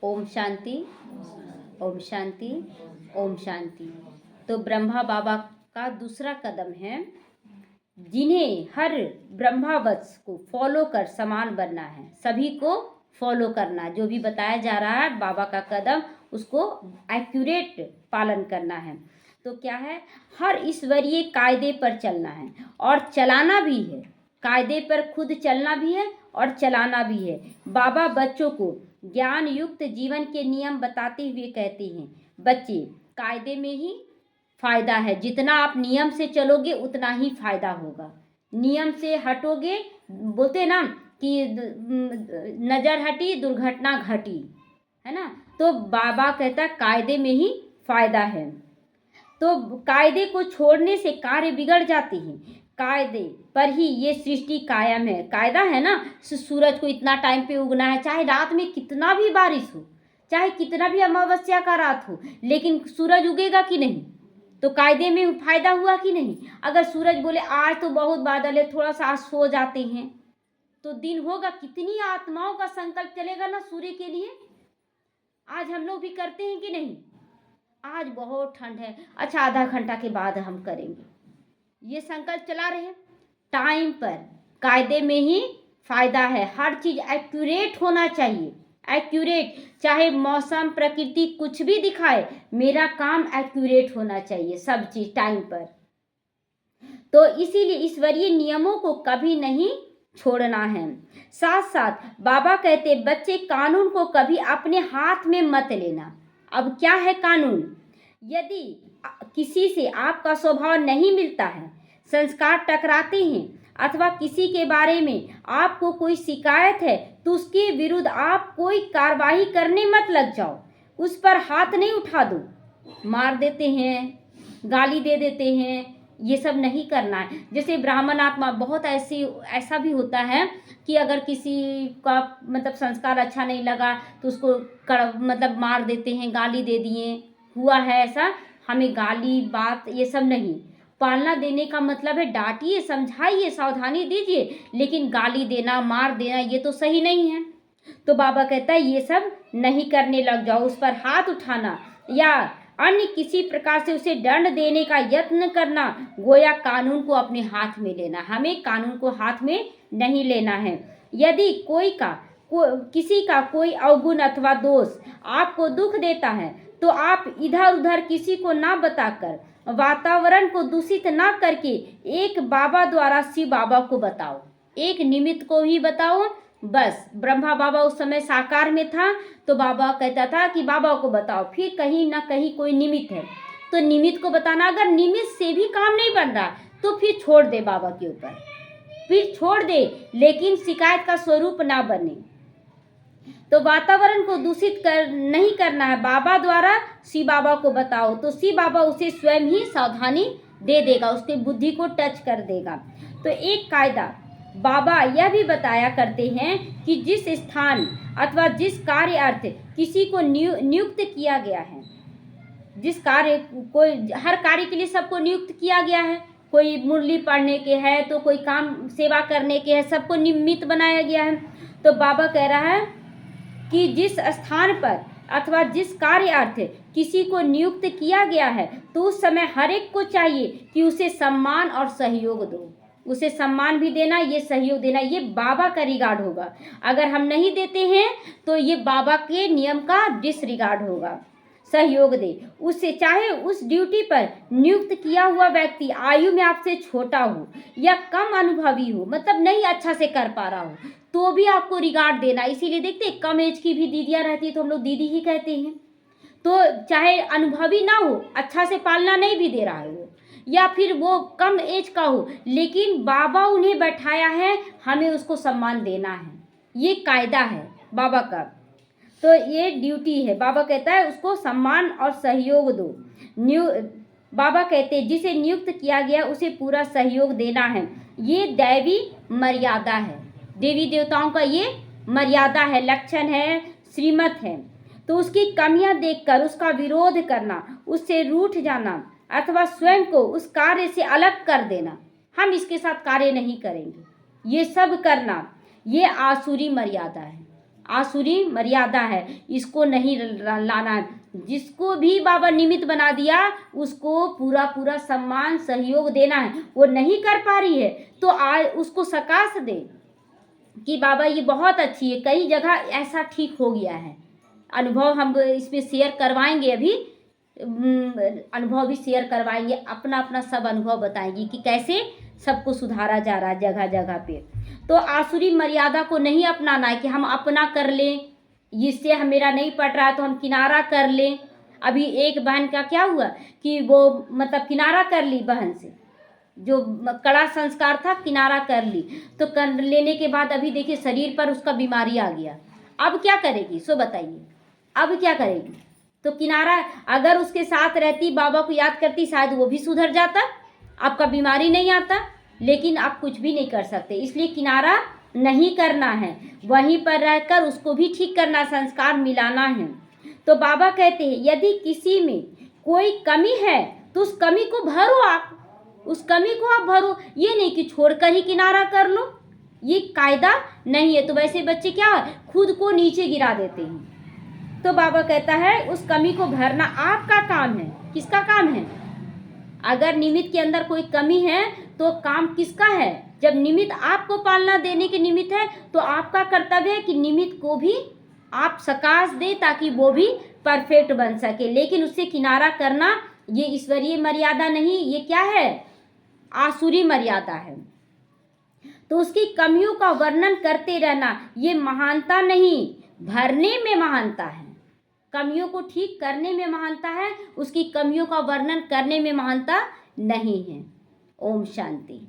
ओम शांति, ओम शांति, ओम शांति। तो ब्रह्मा बाबा का दूसरा कदम है, जिन्हें हर ब्रह्मावत्स को फॉलो कर समान बनना है, सभी को फॉलो करना। जो भी बताया जा रहा है बाबा का कदम, उसको एक्यूरेट पालन करना है। तो क्या है, हर ईश्वरीय कायदे पर चलना है और चलाना भी है। कायदे पर खुद चलना भी है और चलाना भी है। बाबा बच्चों को ज्ञान युक्त जीवन के नियम बताते हुए कहते हैं, बच्चे कायदे में ही फायदा है। जितना आप नियम से चलोगे उतना ही फायदा होगा। नियम से हटोगे, बोलते ना कि नजर हटी दुर्घटना घटी, है ना। तो बाबा कहता है कायदे में ही फायदा है। तो कायदे को छोड़ने से कार्य बिगड़ जाते हैं। कायदे पर ही ये सृष्टि कायम है। कायदा है ना, सूरज को इतना टाइम पे उगना है, चाहे रात में कितना भी बारिश हो, चाहे कितना भी अमावस्या का रात हो, लेकिन सूरज उगेगा कि नहीं। तो कायदे में फायदा हुआ कि नहीं। अगर सूरज बोले आज तो बहुत बादल है, थोड़ा सा आज सो जाते हैं, तो दिन होगा। कितनी आत्माओं का संकल्प चलेगा ना सूर्य के लिए। आज हम लोग भी करते हैं कि नहीं। आज बहुत ठंड है, अच्छा आधा घंटा के बाद हम करेंगे, ये संकल्प चला रहे हैं। टाइम पर कायदे में ही फायदा है। हर चीज एक्यूरेट होना चाहिए, एक्यूरेट। चाहे मौसम प्रकृति कुछ भी दिखाए, मेरा काम एक्यूरेट होना चाहिए, सब चीज टाइम पर। तो इसीलिए ईश्वरीय नियमों को कभी नहीं छोड़ना है। साथ साथ बाबा कहते, बच्चे कानून को कभी अपने हाथ में मत लेना। अब क्या है कानून। यदि किसी से आपका स्वभाव नहीं मिलता है, संस्कार टकराते हैं, अथवा किसी के बारे में आपको कोई शिकायत है, तो उसके विरुद्ध आप कोई कार्रवाई करने मत लग जाओ। उस पर हाथ नहीं उठा दो। मार देते हैं, गाली दे देते हैं, ये सब नहीं करना है। जैसे ब्राह्मण आत्मा बहुत ऐसा भी होता है कि अगर किसी का मतलब संस्कार अच्छा नहीं लगा तो उसको मतलब मार देते हैं, गाली दे दिए, हुआ है ऐसा। हमें गाली बात ये सब नहीं। पालना देने का मतलब है डांटिए, समझाइए, सावधानी दीजिए, लेकिन गाली देना, मार देना ये तो सही नहीं है। तो बाबा कहता है ये सब नहीं करने लग जाओ। उस पर हाथ उठाना या अन्य किसी प्रकार से उसे दंड देने का यत्न करना, गोया कानून को अपने हाथ में लेना। हमें कानून को हाथ में नहीं लेना है। यदि किसी का कोई अवगुण अथवा दोष आपको दुख देता है, तो आप इधर उधर किसी को ना बताकर, वातावरण को दूषित ना करके, एक बाबा द्वारा शिव बाबा को बताओ, एक निमित्त को ही बताओ। बस ब्रह्मा बाबा उस समय साकार में था, तो बाबा कहता था कि बाबा को बताओ। फिर कहीं ना कहीं कोई निमित्त है तो निमित्त को बताना। अगर निमित्त से भी काम नहीं बन रहा तो फिर छोड़ दे बाबा के ऊपर, फिर छोड़ दे, लेकिन शिकायत का स्वरूप ना बने। तो वातावरण को दूषित नहीं करना है। बाबा द्वारा शिव बाबा को बताओ, तो शिव बाबा उसे स्वयं ही सावधानी दे देगा, उसके बुद्धि को टच कर देगा। तो एक कायदा बाबा यह भी बताया करते हैं कि जिस स्थान अथवा जिस कार्य अर्थ किसी को नियुक्त किया गया है, जिस कार्य कोई, हर कार्य के लिए सबको नियुक्त किया गया है। कोई मुरली पढ़ने के है, तो कोई काम सेवा करने के है, सबको निमित्त बनाया गया है। तो बाबा कह रहा है कि जिस स्थान पर अथवा जिस कार्य अर्थ किसी को नियुक्त किया गया है, तो उस समय हर एक को चाहिए कि उसे सम्मान और सहयोग दो। उसे सम्मान भी देना, ये सहयोग देना, ये बाबा का रिगार्ड होगा। अगर हम नहीं देते हैं तो ये बाबा के नियम का डिसरिगार्ड होगा। सहयोग दे उसे, चाहे उस ड्यूटी पर नियुक्त किया हुआ व्यक्ति आयु में आपसे छोटा हो या कम अनुभवी हो, मतलब नहीं अच्छा से कर पा रहा हो, तो भी आपको रिगार्ड देना। इसीलिए देखते कम एज की भी दीदियां रहती है तो हम लोग दीदी ही कहते हैं। तो चाहे अनुभवी ना हो, अच्छा से पालना नहीं भी दे रहा है वो, या फिर वो कम एज का हो, लेकिन बाबा उन्हें बैठाया है, हमें उसको सम्मान देना है। ये कायदा है बाबा का, तो ये ड्यूटी है। बाबा कहता है उसको सम्मान और सहयोग दो। बाबा कहते हैं जिसे नियुक्त किया गया उसे पूरा सहयोग देना है। ये दैवी मर्यादा है, देवी देवताओं का ये मर्यादा है, लक्षण है, श्रीमत है। तो उसकी कमियां देखकर उसका विरोध करना, उससे रूठ जाना अथवा स्वयं को उस कार्य से अलग कर देना, हम इसके साथ कार्य नहीं करेंगे, ये सब करना, ये आसुरी मर्यादा है। आसुरी मर्यादा है, इसको नहीं लाना है। जिसको भी बाबा निमित्त बना दिया उसको पूरा पूरा सम्मान सहयोग देना है। वो नहीं कर पा रही है तो उसको सकाश दे कि बाबा ये बहुत अच्छी है, कई जगह ऐसा ठीक हो गया है। अनुभव हम इसमें शेयर करवाएंगे, अभी अनुभव भी शेयर करवाएंगे, अपना अपना सब अनुभव बताएंगे कि कैसे सबको सुधारा जा रहा है जगह जगह पे। तो आसुरी मर्यादा को नहीं अपनाना है कि हम अपना कर लें, जिससे हम मेरा नहीं पट रहा है तो हम किनारा कर लें। अभी एक बहन का क्या हुआ कि वो मतलब किनारा कर ली, बहन से जो कड़ा संस्कार था किनारा कर ली, तो कर लेने के बाद अभी देखिए शरीर पर उसका बीमारी आ गया। अब क्या करेगी सो बताइए, अब क्या करेगी? तो किनारा अगर उसके साथ रहती, बाबा को याद करती, शायद वो भी सुधर जाता, आपका बीमारी नहीं आता। लेकिन आप कुछ भी नहीं कर सकते, इसलिए किनारा नहीं करना है, वहीं पर रहकर उसको भी ठीक करना, संस्कार मिलाना है। तो बाबा कहते हैं यदि किसी में कोई कमी है तो उस कमी को भरो, आप उस कमी को आप भरो, ये नहीं कि छोड़कर ही किनारा कर लो, ये कायदा नहीं है। तो वैसे बच्चे क्या खुद को नीचे गिरा देते हैं। तो बाबा कहता है उस कमी को भरना आपका काम है। किसका काम है? अगर निमित्त के अंदर कोई कमी है तो काम किसका है? जब निमित्त आपको पालना देने के निमित्त है तो आपका कर्तव्य है कि निमित्त को भी आप सकाश दे ताकि वो भी परफेक्ट बन सके। लेकिन उससे किनारा करना ये ईश्वरीय मर्यादा नहीं, ये क्या है? आसुरी मर्यादा है। तो उसकी कमियों का वर्णन करते रहना ये महानता नहीं, भरने में महानता है। कमियों को ठीक करने में महानता है, उसकी कमियों का वर्णन करने में महानता नहीं है। ओम शांति।